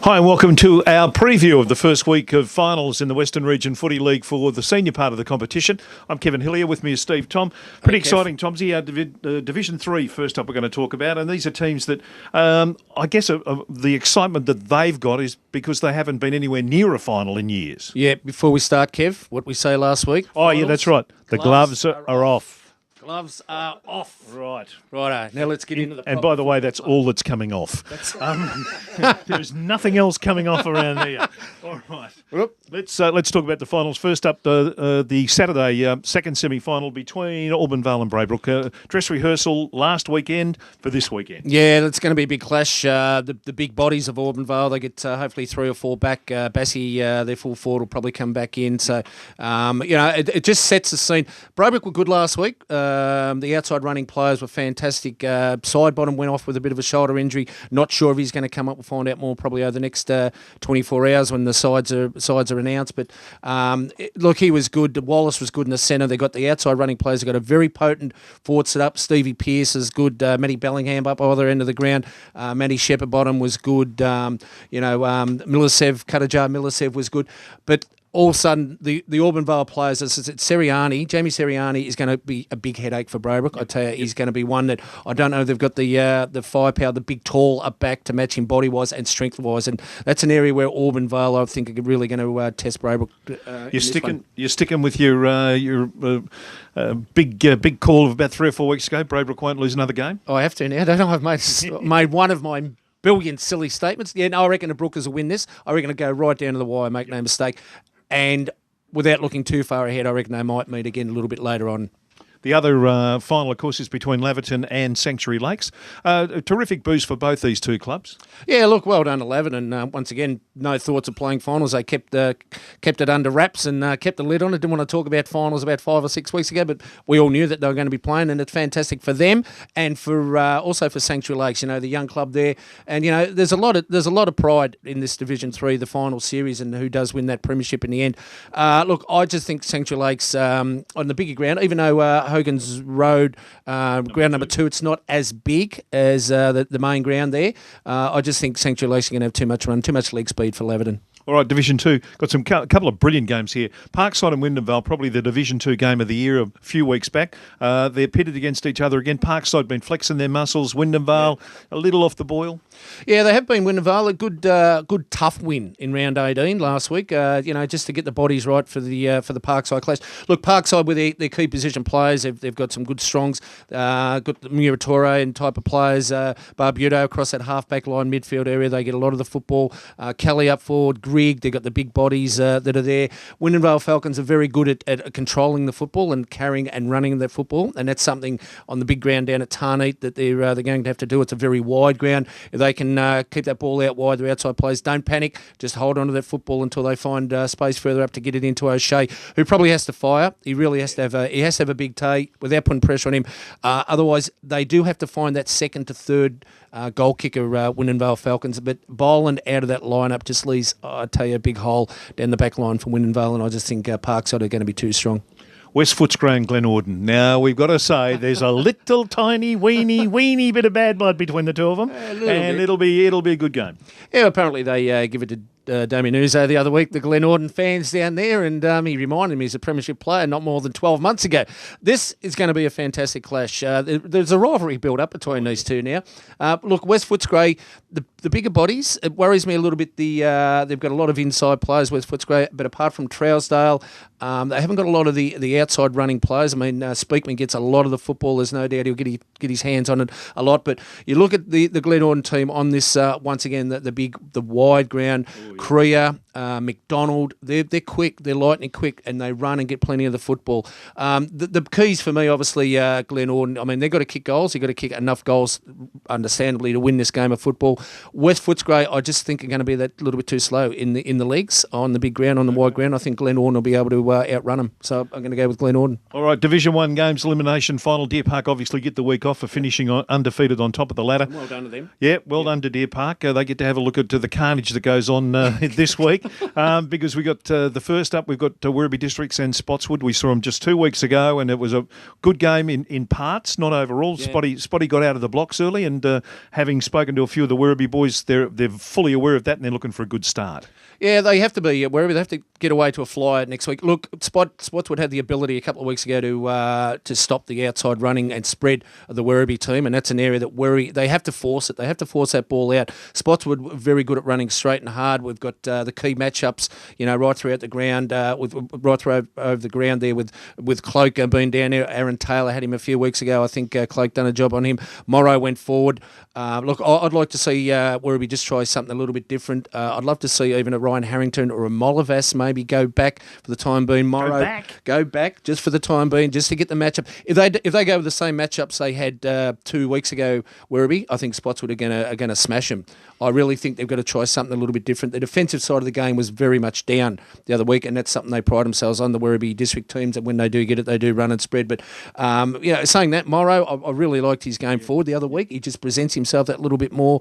Hi and welcome to our preview of the first week of finals in the Western Region Footy League for the senior part of the competition. I'm Kevin Hillier, with me is Steve Thom. Pretty exciting, Tomsy. Division 3 first up we're going to talk about, and these are teams that I guess the excitement that they've got is because they haven't been anywhere near a final in years. Yeah, before we start, Kev, what we say last week. Oh, finals? Yeah, that's right. The gloves are off. Gloves are off. Right. Righto. Now let's get into the... And by the way, that's all that's coming off. There's nothing else coming off around here. All right. Let's talk about the finals. First up, the Saturday second semi-final between Auburn-Vale and Braybrook. Dress rehearsal last weekend for this weekend. Yeah, it's going to be a big clash. The big bodies of Auburn-Vale, they get hopefully 3 or 4 back. Bassey, their full forward, will probably come back in. So, it just sets the scene. Braybrook were good last week. The outside running players were fantastic. Sidebottom went off with a bit of a shoulder injury. Not sure if he's going to come up. We'll find out more probably over the next 24 hours when the sides are announced. But look, he was good. Wallace was good in the centre. They got the outside running players. They got a very potent forward set up. Stevie Pearce is good. Matty Bellingham up either end of the ground. Matty Shepherd-Bottom was good. Milisev was good. But all of a sudden, the Auburn-Vale players, Jamie Seriani is going to be a big headache for Braybrook. I tell you, he's going to be one that I don't know if they've got the firepower, the big tall up back to match him body-wise and strength-wise. And that's an area where Auburn-Vale, I think, are really going to test Braybrook. You're sticking with your big call of about 3 or 4 weeks ago. Braybrook won't lose another game. I have to now. I don't know. I've made one of my billion silly statements. Yeah, no, I reckon the Brookers will win this. I reckon it'll go right down to the wire, make no mistake. And without looking too far ahead, I reckon they might meet again a little bit later on. The other final, of course, is between Laverton and Sanctuary Lakes. A terrific boost for both these two clubs. Yeah, look, well done to Laverton. Once again, no thoughts of playing finals. They kept it under wraps and kept the lid on it. Didn't want to talk about finals about 5 or 6 weeks ago, but we all knew that they were going to be playing, and it's fantastic for them and for also for Sanctuary Lakes. The young club there, and there's a lot of pride in this Division 3, the final series, and who does win that premiership in the end. Look, I just think Sanctuary Lakes on the bigger ground, even though Hogan's Road, ground number 2, it's not as big as the main ground there. I just think Sanctuary Lakes are going to have too much run, too much leg speed for Laverton. All right, Division 2, got some couple of brilliant games here. Parkside and Wyndham-Vale, probably the Division 2 game of the year a few weeks back. They're pitted against each other again. Parkside been flexing their muscles. Wyndham-Vale a little off the boil. Yeah, they have been. Wyndham-Vale, a good tough win in round 18 last week. Just to get the bodies right for the Parkside clash. Look, Parkside with their key position players, they've got some good strongs. Got the Muratore and type of players. Barbuto across that half-back line midfield area. They get a lot of the football. Kelly up forward. Grigg, they've got the big bodies that are there. Wyndham-Vale Falcons are very good at controlling the football and carrying and running the football, and that's something on the big ground down at Tarneet that they're going to have to do. It's a very wide ground. If they can keep that ball out wide, the outside players don't panic. Just hold on to that football until they find space further up to get it into O'Shea, who probably has to fire. He really has to have a big tay without putting pressure on him. Otherwise, they do have to find that second to third goal kicker, Wyndham-Vale Falcons. But Boland out of that lineup just leaves, I tell you, a big hole down the back line for Wyndham-Vale, and I just think Parkside are going to be too strong. West Footscray and Glenorden. Now, we've got to say there's a little tiny, weeny bit of bad blood between the two of them, and it'll be a good game. Yeah, apparently they give it to Damien Uzo the other week, the Glenorden fans down there, and he reminded me he's a premiership player not more than 12 months ago. This is going to be a fantastic clash. There's a rivalry built up between these two now. Look, West Footscray, the bigger bodies, it worries me a little bit. They've got a lot of inside players, West Footscray, but apart from Trousdale, they haven't got a lot of the outside running players. I mean, Speakman gets a lot of the football. There's no doubt he'll get his hands on it a lot. But you look at the Glenorden team on this, once again, the wide ground, Korea, McDonald, they're quick, they're lightning quick, and they run and get plenty of the football. The keys for me, obviously, Glenorden, I mean, they've got to kick goals. They've got to kick enough goals, understandably, to win this game of football. West Footscray, I just think are going to be that little bit too slow in the legs, on the big ground, on the wide ground. I think Glenorden will be able to outrun them. So I'm going to go with Glenorden. All right, Division 1 games, elimination final. Deer Park obviously get the week off for finishing undefeated on top of the ladder. Well done to them. Yeah, well done to Deer Park. They get to have a look at the carnage that goes on this week because we got the first up. We've got Werribee Districts and Spotswood. We saw them just 2 weeks ago, and it was a good game in parts, not overall. Yeah. Spotty got out of the blocks early, and having spoken to a few of the Werribee boys, they're fully aware of that, and they're looking for a good start. Yeah, they have to be at Werribee. They have to get away to a flyer next week. Look, Spotswood had the ability a couple of weeks ago to stop the outside running and spread of the Werribee team, and that's an area that they have to force it. They have to force that ball out. Spotswood very good at running straight and hard. We've got the key matchups, right throughout the ground, right through over the ground there with Cloak being down there. Aaron Taylor had him a few weeks ago. I think Cloak done a job on him. Morrow went forward. Look, I'd like to see Werribee just try something a little bit different. I'd love to see even a Ryan Harrington or a Molavas maybe go back for the time being. Morrow go back just for the time being, just to get the matchup. If they go with the same matchups they had 2 weeks ago, Werribee, I think Spotswood are going to smash them. I really think they've got to try something a little bit different. The defensive side of the game was very much down the other week, and that's something they pride themselves on, the Werribee district teams, that when they do get it, they do run and spread. But, saying that, Morrow, I really liked his game forward the other week. He just presents himself that little bit more.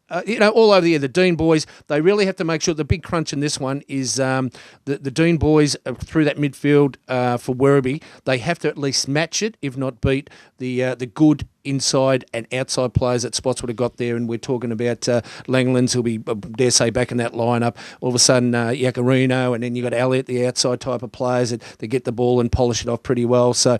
All over the Dean boys, they really have to make sure the big crunch in this one is the Dean boys through that midfield for Werribee. They have to at least match it, if not beat the good inside and outside players that Spotswood have got there, and we're talking about Langlands, who'll be, dare say, back in that lineup. All of a sudden, Yacarino, and then you got Elliott, the outside type of players that get the ball and polish it off pretty well. So,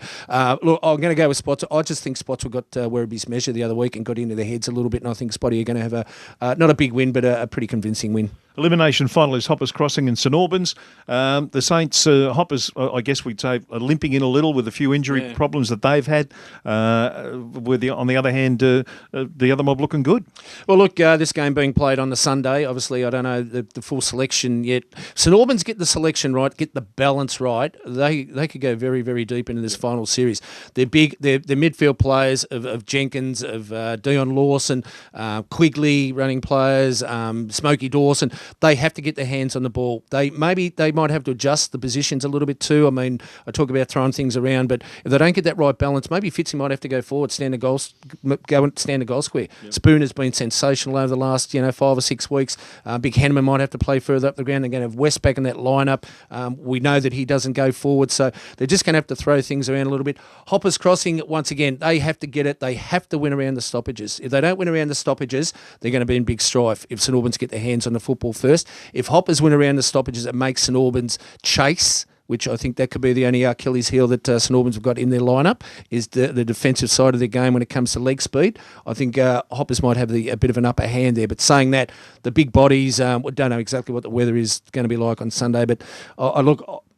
look, I'm going to go with Spotswood. I just think Spotswood got Werribee's measure the other week and got into their heads a little bit, and I think Spotty are going to have not a big win, but a pretty convincing win. Elimination final is Hoppers Crossing and St Albans. The Saints, Hoppers, I guess we'd say, are limping in a little with a few injury problems that they've had. On the other hand, the other mob looking good. Well, look, this game being played on the Sunday, obviously I don't know the full selection yet. St Albans get the selection right, get the balance right. They could go very, very deep into this final series. They're big. They're midfield players of Jenkins, of Dion Lawson, Quigley running players, Smokey Dawson. They have to get their hands on the ball. They might have to adjust the positions a little bit too. I mean, I talk about throwing things around, but if they don't get that right balance, maybe Fitzy might have to go forward, stand a goal square. Yep. Spoon has been sensational over the last 5 or 6 weeks. Big Hanneman might have to play further up the ground. They're going to have West back in that lineup. We know that he doesn't go forward, so they're just going to have to throw things around a little bit. Hoppers Crossing, once again, they have to get it. They have to win around the stoppages. If they don't win around the stoppages, they're going to be in big strife if St Albans get their hands on the football first. If Hoppers win around the stoppages, it makes St Albans chase, which I think that could be the only Achilles heel that St Albans have got in their lineup, is the defensive side of their game when it comes to leg speed. I think Hoppers might have a bit of an upper hand there. But saying that, the big bodies, we don't know exactly what the weather is going to be like on Sunday, but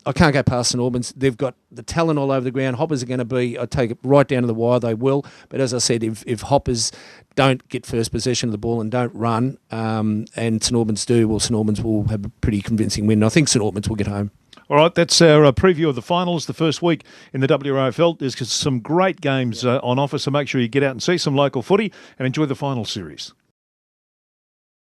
I can't go past St Albans. They've got the talent all over the ground. Hoppers are going to be, I take it right down to the wire, they will. But as I said, if Hoppers don't get first possession of the ball and don't run, and St Albans do, well, St Albans will have a pretty convincing win. I think St Albans will get home. All right, that's our preview of the finals, the first week in the WRFL. There's some great games on offer, so make sure you get out and see some local footy and enjoy the final series.